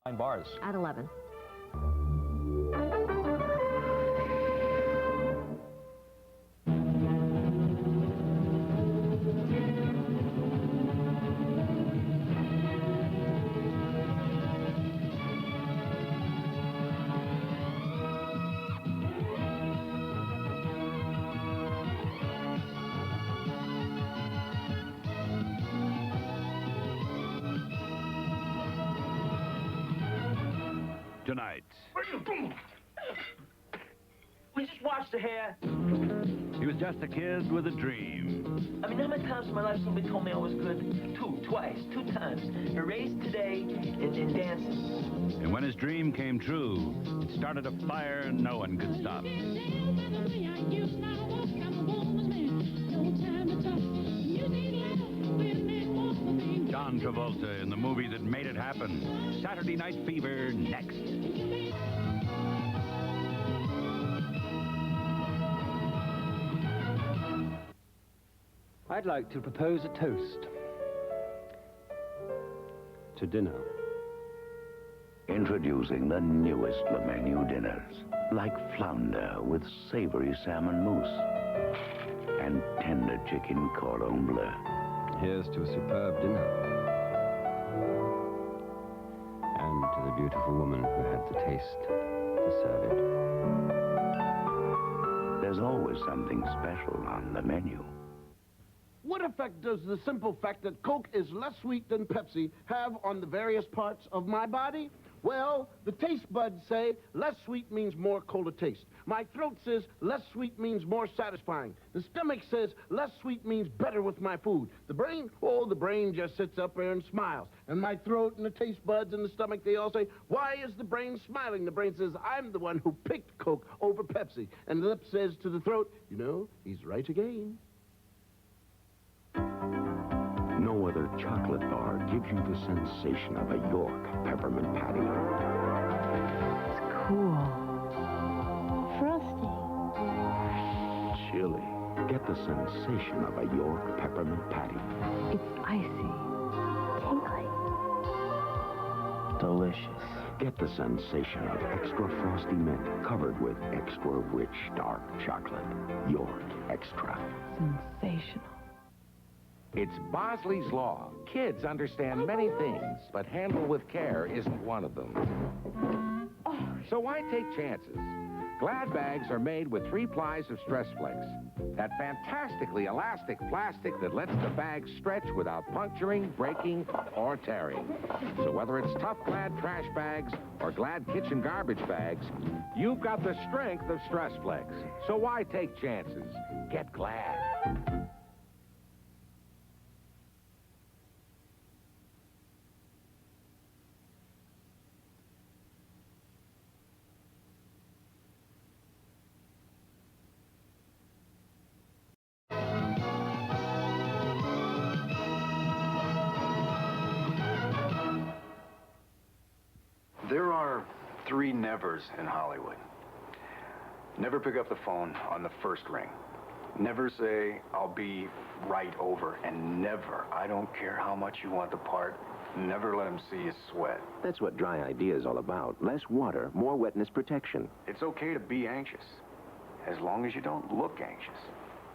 9 bars. At 11. Tonight. We just watched the hair. He was just a kid with a dream. I mean, how many times in my life somebody told me I was good? Two times. Erased today and dancing. And when his dream came true, it started a fire no one could stop. John Travolta in the movie that made it happen. Saturday Night Fever, next. I'd like to propose a toast to dinner. Introducing the newest menu dinners, like flounder with savory salmon mousse and tender chicken cordon bleu. Here's to a superb dinner. And to the beautiful woman who had the taste to serve it. There's always something special on the menu. What effect does the simple fact that Coke is less sweet than Pepsi have on the various parts of my body? Well, the taste buds say less sweet means more cola taste. My throat says less sweet means more satisfying. The stomach says less sweet means better with my food. The brain, oh, the brain just sits up there and smiles. And my throat and the taste buds and the stomach, they all say, why is the brain smiling? The brain says, I'm the one who picked Coke over Pepsi. And the lip says to the throat, you know, he's right again. No other chocolate bar gives you the sensation of a York peppermint patty. It's cool. Frosty. Chilly. Get the sensation of a York peppermint patty. It's icy. Tingly. Delicious. Get the sensation of extra frosty mint covered with extra rich dark chocolate. York Extra. Sensational. It's Bosley's Law. Kids understand many things, but handle with care isn't one of them. So why take chances? Glad bags are made with 3 plies of Stress Flex. That fantastically elastic plastic that lets the bag stretch without puncturing, breaking, or tearing. So whether it's tough Glad trash bags or Glad kitchen garbage bags, you've got the strength of Stress Flex. So why take chances? Get Glad. There are 3 nevers in Hollywood. Never pick up the phone on the first ring. Never say, I'll be right over. And never, I don't care how much you want the part, never let them see you sweat. That's what Dry Idea is all about. Less water, more wetness protection. It's okay to be anxious, as long as you don't look anxious.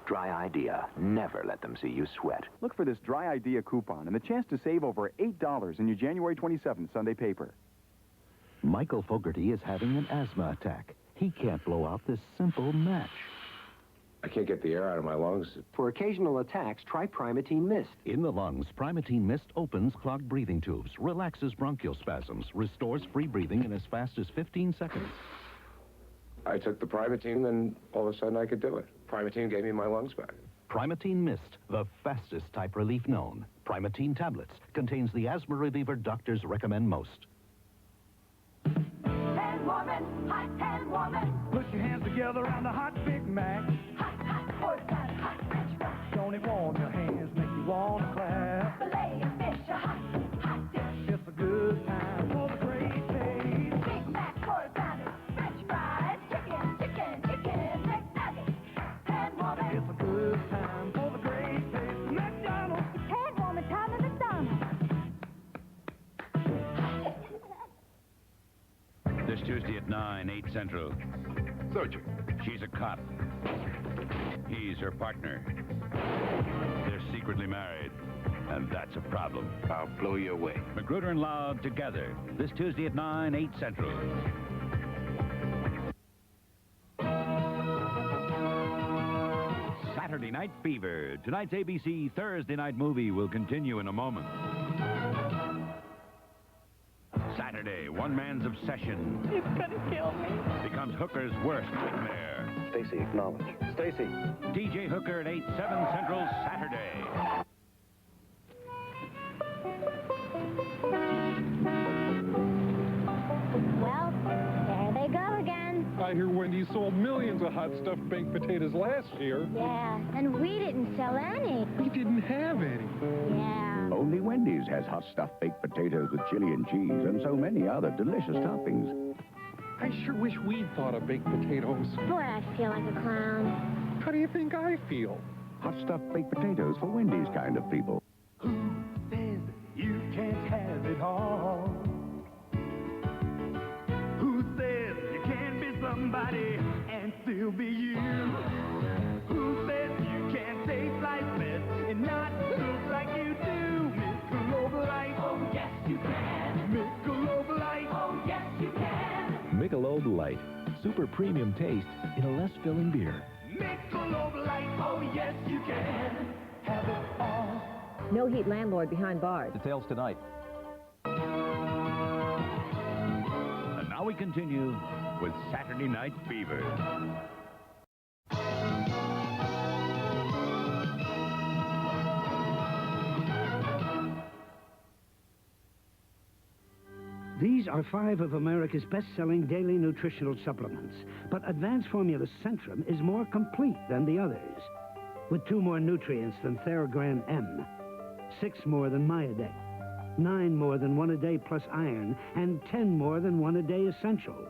Dry Idea. Never let them see you sweat. Look for this Dry Idea coupon and the chance to save over $8 in your January 27th Sunday paper. Michael Fogarty is having an asthma attack. He can't blow out this simple match. I can't get the air out of my lungs. For occasional attacks, try Primatene Mist. In the lungs, Primatene Mist opens clogged breathing tubes, relaxes bronchial spasms, restores free breathing in as fast as 15 seconds. I took the Primatene, and all of a sudden I could do it. Primatene gave me my lungs back. Primatene Mist, the fastest type relief known. Primatene tablets contains the asthma reliever doctors recommend most. Hand warming, hot hand warming. Put your hands together around the hot Big Mac. Hot, hot, or that hot French fry. Don't it warm your hands, make you want to clap. Filet of fish, a hot, hot dish. It's a good time for the great taste. Big Mac, or that French fries. Chicken, chicken, chicken, McNuggets. Hand warming. It's a good time for the great taste. McDonald's. Hand warming time at McDonald's. This Tuesday at 9, 8 Central. Sergeant. She's a cop. He's her partner. They're secretly married, and that's a problem. I'll blow you away. MacGruder and Laude together. This Tuesday at 9, 8 Central. Saturday Night Fever. Tonight's ABC Thursday night movie will continue in a moment. Saturday, one man's obsession He's gonna kill me. becomes Hooker's worst nightmare. Stacy, acknowledge. Stacy. DJ Hooker at 8, 7 Central, Saturday. Well, there they go again. I hear Wendy sold millions of hot stuffed baked potatoes last year. Yeah, and we didn't sell any. We didn't have any. Yeah. Only Wendy's has hot stuffed baked potatoes with chili and cheese and so many other delicious toppings. I sure wish we'd thought of baked potatoes. Boy, I feel like a clown. How do you think I feel? Hot stuffed baked potatoes for Wendy's kind of people. Who says you can't have it all? Who says you can't be somebody and still be you? Who says you can't taste like mess and not look like you do? Michelob Light, oh yes you can. Michelob Light, oh yes you can. Michelob Light. Super premium taste in a less filling beer. Michelob Light, oh yes you can. Have it all. No heat landlord behind bars. Details tonight. And now we continue with Saturday Night Fever. These are 5 of America's best-selling daily nutritional supplements, but Advanced Formula Centrum is more complete than the others, with 2 more nutrients than Theragran M, 6 more than Myodex, 9 more than 1 a day plus iron, and 10 more than 1 a day essential.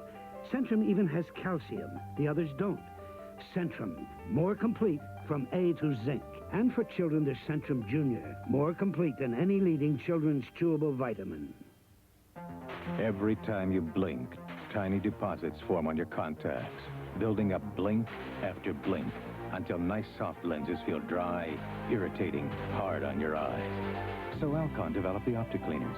Centrum even has calcium. The others don't. Centrum, more complete from A to zinc. And for children, there's Centrum Junior, more complete than any leading children's chewable vitamin. Every time you blink, tiny deposits form on your contacts, building up blink after blink until nice soft lenses feel dry, irritating, hard on your eyes. So Alcon developed the Opti-Cleaners,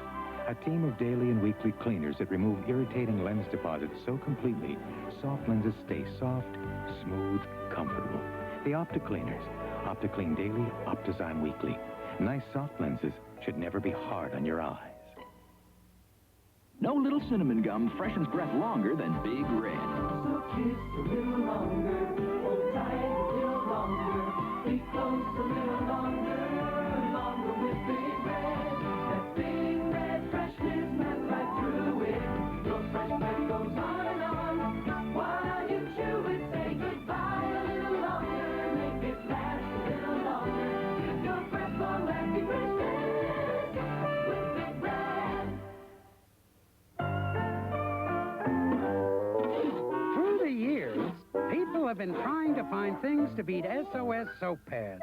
a team of daily and weekly cleaners that remove irritating lens deposits so completely, soft lenses stay soft, smooth, comfortable. The Opti-Cleaners, Opti-Clean Daily, Optizime Weekly. Nice soft lenses should never be hard on your eyes. No little cinnamon gum freshens breath longer than Big Red. So kiss a little longer, hold tight a little longer, be close a little longer, longer with Big Red. That Big Red freshness melts right through it. Your fresh breath goes on and on. While you chew it, say goodbye a little longer, make it last a little longer. Give your breath long-lasting freshness with Big Red. Through the years, people have been trying to find things to beat S.O.S. soap pads.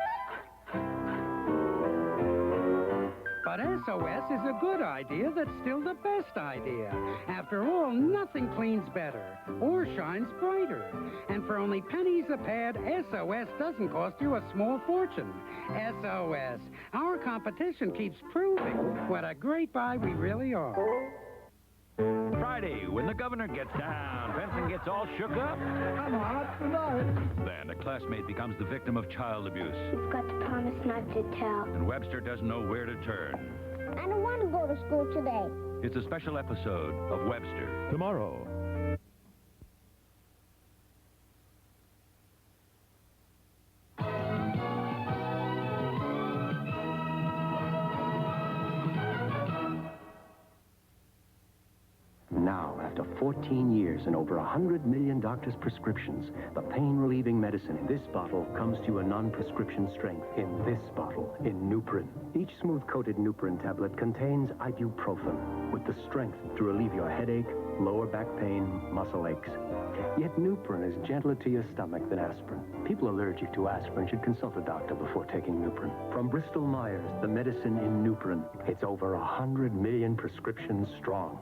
But S.O.S. is a good idea that's still the best idea. After all, nothing cleans better or shines brighter. And for only pennies a pad, S.O.S. doesn't cost you a small fortune. S.O.S. Our competition keeps proving what a great buy we really are. Friday, when the governor gets down, Benson gets all shook up. I'm hot tonight. Then a classmate becomes the victim of child abuse. You've got to promise not to tell. And Webster doesn't know where to turn. I don't want to go to school today. It's a special episode of Webster. Tomorrow. Now, after 14 years and over 100 million doctors' prescriptions, the pain-relieving medicine in this bottle comes to you a non-prescription strength in this bottle, in Nuprin. Each smooth-coated Nuprin tablet contains ibuprofen, with the strength to relieve your headache, lower back pain, muscle aches. Yet Nuprin is gentler to your stomach than aspirin. People allergic to aspirin should consult a doctor before taking Nuprin. From Bristol-Myers, the medicine in Nuprin. It's over 100 million prescriptions strong.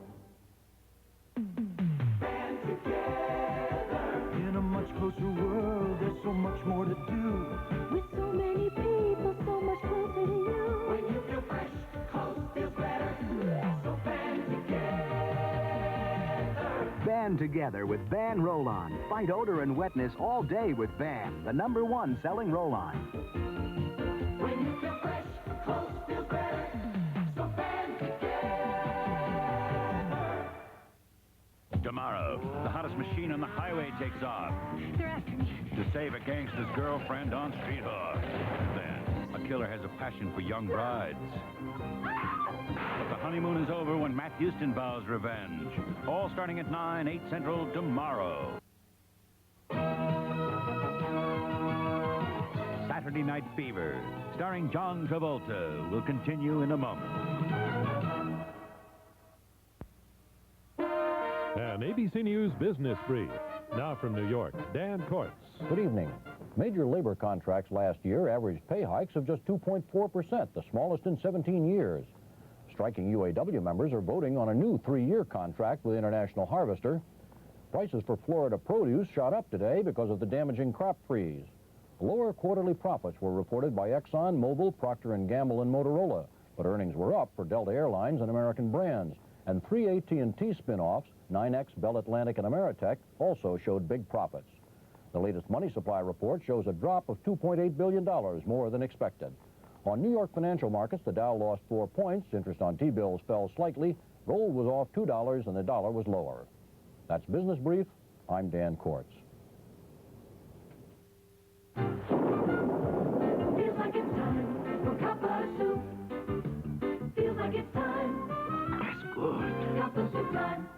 Band together with Ban Roll-On. Fight odor and wetness all day with Ban, the #1 selling roll-on. When you feel fresh, close feels better. So Band together. Tomorrow, the hottest machine on the highway takes off. They're after me. To save a gangster's girlfriend on Street Hook. Then, a killer has a passion for young brides. But the honeymoon is over when Matt Houston vows revenge. All starting at 9, 8 Central tomorrow. Saturday Night Fever, starring John Travolta, will continue in a moment. An ABC News Business Brief. Now from New York, Dan Kortz. Good evening. Major labor contracts last year averaged pay hikes of just 2.4%, the smallest in 17 years. Striking UAW members are voting on a new 3-year contract with International Harvester. Prices for Florida produce shot up today because of the damaging crop freeze. Lower quarterly profits were reported by Exxon, Mobil, Procter & Gamble, and Motorola, but earnings were up for Delta Airlines and American brands. And 3 AT&T spin-offs, 9X, Bell Atlantic, and Ameritech, also showed big profits. The latest money supply report shows a drop of $2.8 billion, more than expected. On New York financial markets, the Dow lost 4 points, interest on T-bills fell slightly, gold was off $2, and the dollar was lower. That's Business Brief. I'm Dan Kortz. Feels like it's time for Cup-a-Soup. Feels like it's time. That's good. Cup-a-Soup time.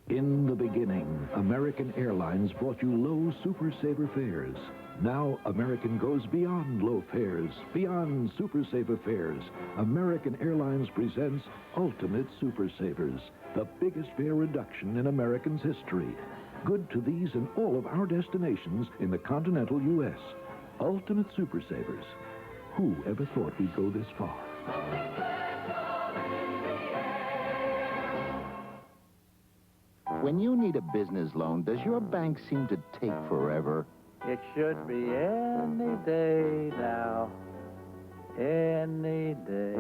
In the beginning, American Airlines brought you low Super Saver fares. Now, American goes beyond low fares, beyond Super Saver fares. American Airlines presents Ultimate Super Savers, the biggest fare reduction in American's history. Good to these and all of our destinations in the continental U.S. Ultimate Super Savers. Who ever thought we'd go this far? When you need a business loan, does your bank seem to take forever? It should be any day now. Any day.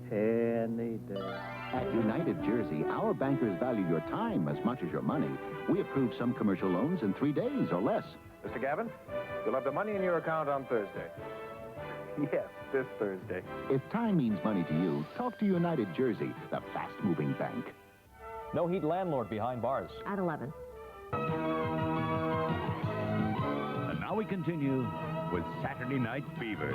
Any day. At United Jersey, our bankers value your time as much as your money. We approve some commercial loans in 3 days or less. Mr. Gavin, you'll have the money in your account on Thursday. Yes, this Thursday. If time means money to you, talk to United Jersey, the fast-moving bank. No heat landlord behind bars. At 11. And now we continue with Saturday Night Fever.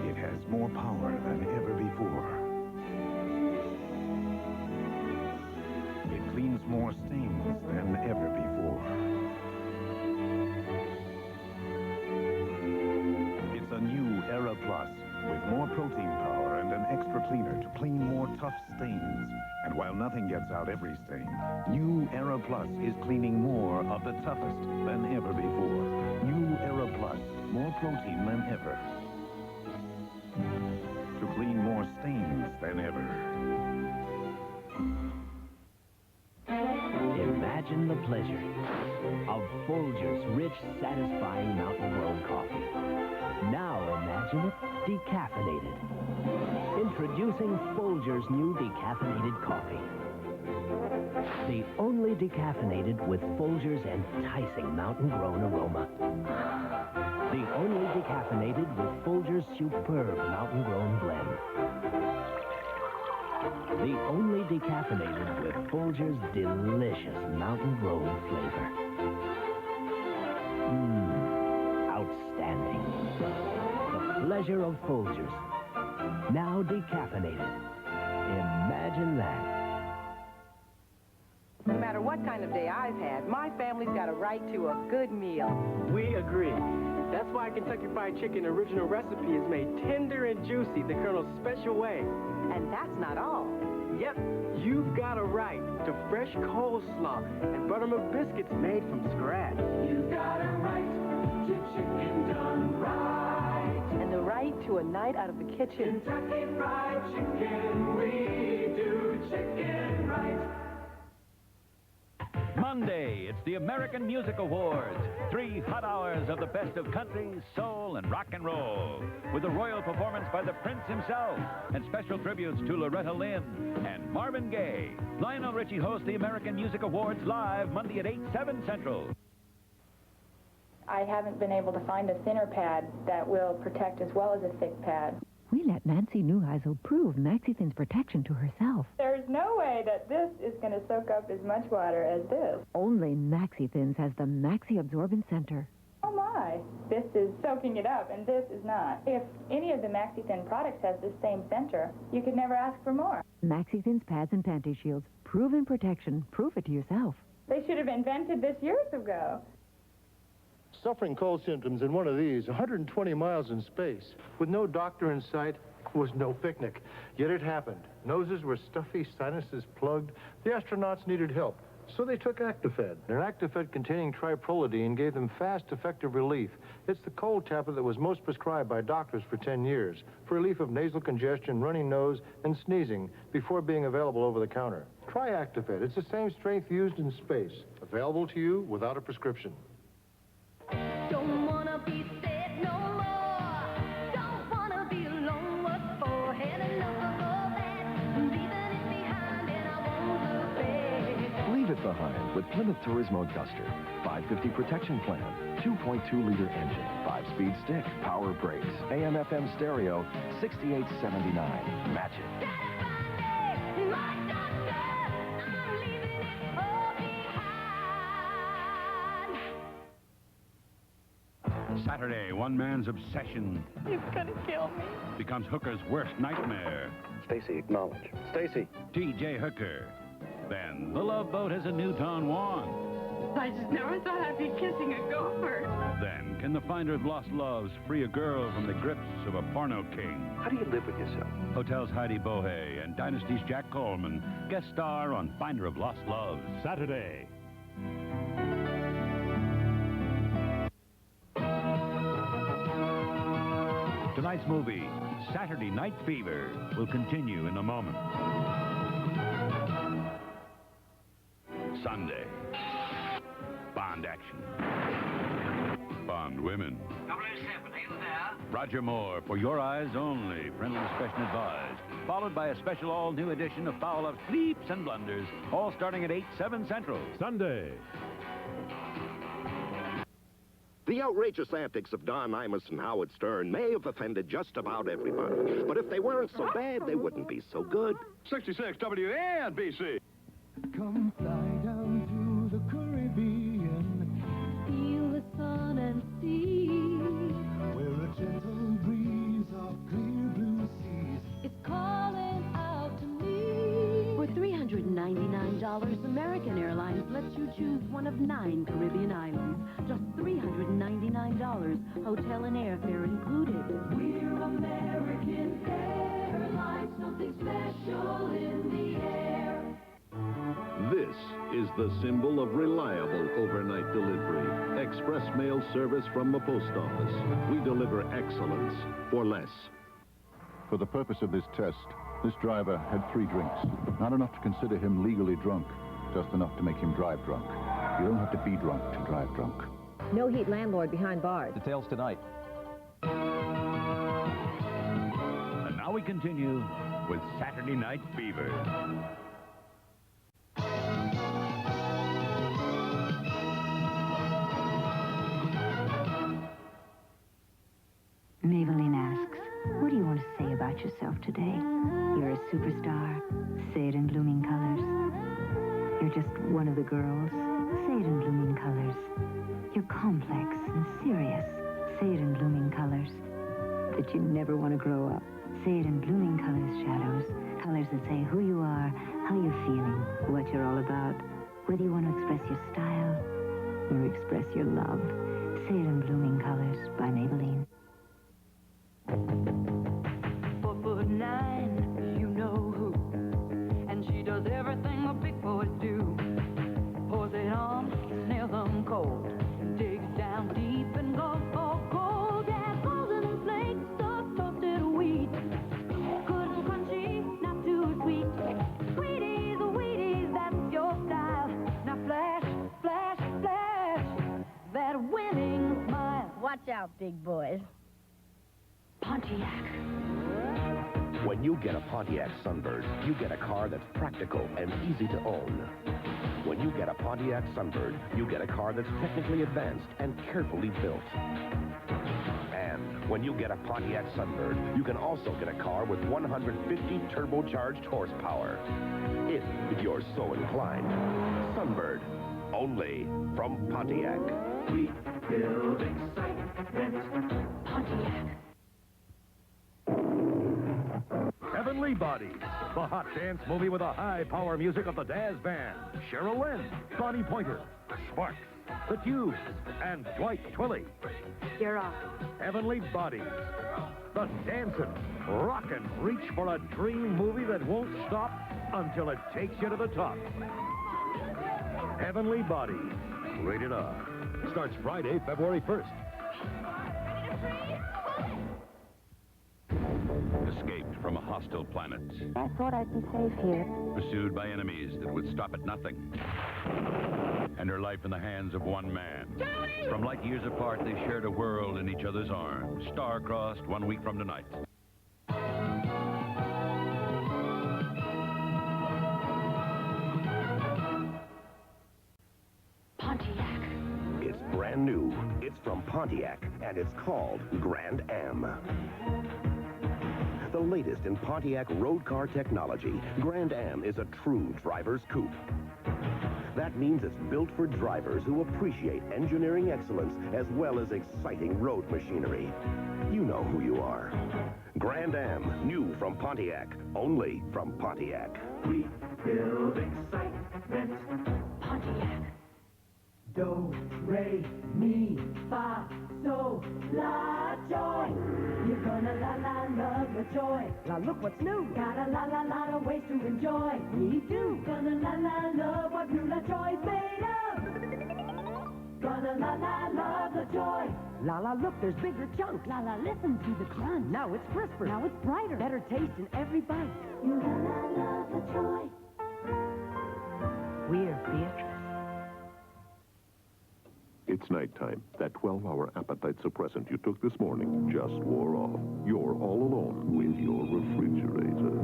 It has more power than ever before. It cleans more stains than ever before. It's a new Era Plus with more protein power and an extra cleaner to clean more tough stains. And while nothing gets out every stain, new Era Plus is cleaning more of the toughest than ever before. New Era Plus, more protein than ever. To clean more stains than ever. Imagine the pleasure of Folgers rich, satisfying mountain-grown coffee. Now imagine it decaffeinated. Introducing Folgers new decaffeinated coffee. The only decaffeinated with Folgers' enticing mountain-grown aroma. The only decaffeinated with Folgers' superb mountain-grown blend. The only decaffeinated with Folgers' delicious mountain-grown flavor. Outstanding. The pleasure of Folgers. Now decaffeinated. Imagine that. No matter what kind of day I've had, my family's got a right to a good meal. We agree. That's why Kentucky Fried Chicken original recipe is made tender and juicy the Colonel's special way. And that's not all. Yep, you've got a right to fresh coleslaw and buttermilk biscuits made from scratch. You've got a right to chicken done right. and the right to a night out of the kitchen. Kentucky Fried Chicken, we do chicken right. Monday, it's the American Music Awards. 3 hot hours of the best of country, soul, and rock and roll. With a royal performance by the Prince himself, and special tributes to Loretta Lynn and Marvin Gaye. Lionel Richie hosts the American Music Awards live Monday at 8, 7 Central. I haven't been able to find a thinner pad that will protect as well as a thick pad. We let Nancy Neuheisel prove MaxiThin's protection to herself. There's no way that this is going to soak up as much water as this. Only MaxiThins has the Maxi Absorbent Center. Oh my, this is soaking it up and this is not. If any of the MaxiThin products has the same center, you could never ask for more. MaxiThin's pads and panty shields. Proven protection. Prove it to yourself. They should have invented this years ago. Suffering cold symptoms in one of these, 120 miles in space, with no doctor in sight, was no picnic. Yet it happened. Noses were stuffy, sinuses plugged. The astronauts needed help, so they took Actifed. And an Actifed containing triprolidine gave them fast, effective relief. It's the cold tablet that was most prescribed by doctors for 10 years, for relief of nasal congestion, runny nose, and sneezing, before being available over the counter. Try Actifed. It's the same strength used in space. Available to you without a prescription. Don't wanna be sad no more. Don't wanna be alone. What for? Had enough of all that. Leaving it behind and I won't look back. Leave it behind with Plymouth Turismo Duster. 550 protection plan, 2.2-liter engine, 5-speed stick, power brakes, AM/FM stereo, $68.79. Match it. Saturday, one man's obsession He's gonna kill me. becomes Hooker's worst nightmare. Stacy, acknowledge. Stacy. T.J. Hooker. Then the Love Boat has a new Don Juan. I just never thought I'd be kissing a gopher. Then can the finder of lost loves free a girl from the grips of a porno king? How do you live with yourself? Hotel's Heidi Bohe and Dynasty's Jack Coleman guest star on Finder of Lost Loves. Saturday. Tonight's movie, Saturday Night Fever, will continue in a moment. Sunday, Bond action. Bond women. 007, are you there? Roger Moore, for your eyes only, friendly discretion advised. Followed by a special all-new edition of Foul of Sleeps and Blunders, all starting at 8, 7 Central. Sunday. The outrageous antics of Don Imus and Howard Stern may have offended just about everybody. But if they weren't so bad, they wouldn't be so good. 66 WABC. Come fly down to the Caribbean. Feel the sun and sea. Where a gentle breeze of clear blue seas is calling out to me. For $399, American Airlines lets you choose one of 9 Caribbean islands. Just $399, hotel and airfare included. We're American Airlines, something special in the air. This is the symbol of reliable overnight delivery. Express mail service from the post office. We deliver excellence for less. For the purpose of this test, this driver had 3 drinks. Not enough to consider him legally drunk, just enough to make him drive drunk. You don't have to be drunk to drive drunk. No heat landlord behind bars. Details tonight. And now we continue with Saturday Night Fever. Maybelline asks, what do you want to say about yourself today? You're a superstar. Say it in blooming colors. You're just one of the girls. Say it in blooming colors. You're complex and serious. Say it in blooming colors. That you never want to grow up. Say it in blooming colors, shadows. Colors that say who you are, how you're feeling, what you're all about. Whether you want to express your style or express your love. Say it in blooming colors by Maybelline. 4'9", you know who, and she does everything a big boys do. Pours it on, snails them cold, digs down deep and goes for gold. Yeah, golden and flakes, out, big boys. Pontiac. When you get a Pontiac Sunbird, you get a car that's practical and easy to own. When you get a Pontiac Sunbird, you get a car that's technically advanced and carefully built. And when you get a Pontiac Sunbird, you can also get a car with 150 turbocharged horsepower. If you're so inclined. Sunbird, only from Pontiac. We build excitement. Pontiac. Heavenly Bodies, the hot dance movie with the high-power music of the Dazz Band, Cheryl Lynn, Bonnie Pointer, Sparks, The Tubes, and Dwight Twilley. You're off. Heavenly Bodies, the dancing, rockin', reach for a dream movie that won't stop until it takes you to the top. Heavenly Bodies, rated R. Starts Friday, February 1st. Escaped from a hostile planet. I thought I'd be safe here. Pursued by enemies that would stop at nothing. And her life in the hands of one man. From light years apart, they shared a world in each other's arms. Star-crossed 1 week from tonight. Pontiac. It's brand new. It's from Pontiac, and it's called Grand Am. The latest in Pontiac road car technology, Grand Am is a true driver's coupe. That means it's built for drivers who appreciate engineering excellence as well as exciting road machinery. You know who you are. Grand Am, new from Pontiac, only from Pontiac. We build excitement. Pontiac. Do, re, mi, fa, so, la, joy. You're gonna la la love the joy. Now look what's new. Got a la la lot of ways to enjoy. We do. Gonna la la love what new la joy's made of. Gonna la la love the joy. La la, look, there's bigger chunks. La la, listen to the crunch. Now it's crisper. Now it's brighter. Better taste in every bite. You la la love the joy. We're Beatrice. It's nighttime. That 12-hour appetite suppressant you took this morning just wore off. You're all alone with your refrigerator.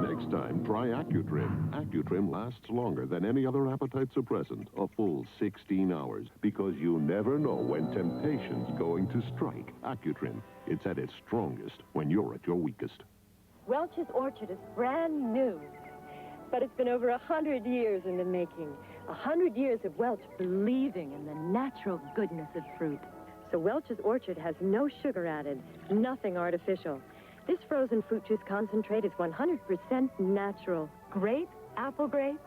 Next time, try Accutrim. Accutrim lasts longer than any other appetite suppressant, a full 16 hours, because you never know when temptation's going to strike. Accutrim, it's at its strongest when you're at your weakest. Welch's Orchard is brand new, but it's been over 100 years in the making. 100 years of Welch believing in the natural goodness of fruit. So Welch's Orchard has no sugar added, nothing artificial. This frozen fruit juice concentrate is 100% natural. Grape, apple grape,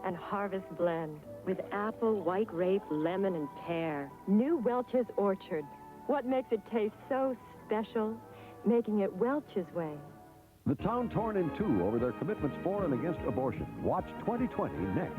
and harvest blend with apple, white grape, lemon, and pear. New Welch's Orchard. What makes it taste so special? Making it Welch's way. The town torn in two over their commitments for and against abortion. Watch 2020 next.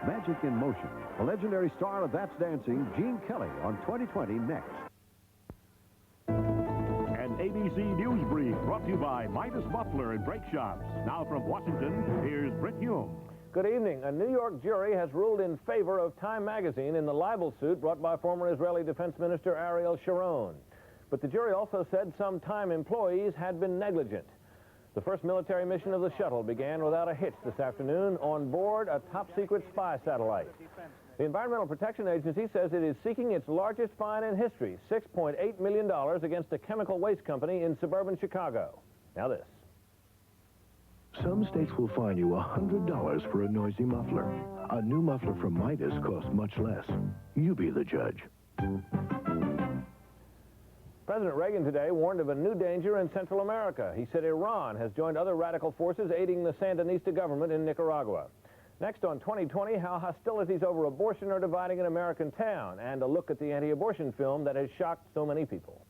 Magic in Motion. The legendary star of That's Dancing, Gene Kelly, on 2020 next. ABC News Brief brought to you by Midas Butler and Brake Shops. Now from Washington, here's Britt Hume. Good evening. A New York jury has ruled in favor of Time magazine in the libel suit brought by former Israeli Defense Minister Ariel Sharon. But the jury also said some Time employees had been negligent. The first military mission of the shuttle began without a hitch this afternoon on board a top-secret spy satellite. The Environmental Protection Agency says it is seeking its largest fine in history, $6.8 million against a chemical waste company in suburban Chicago. Now this. Some states will fine you $100 for a noisy muffler. A new muffler from Midas costs much less. You be the judge. President Reagan today warned of a new danger in Central America. He said Iran has joined other radical forces aiding the Sandinista government in Nicaragua. Next on 2020, how hostilities over abortion are dividing an American town, and a look at the anti-abortion film that has shocked so many people.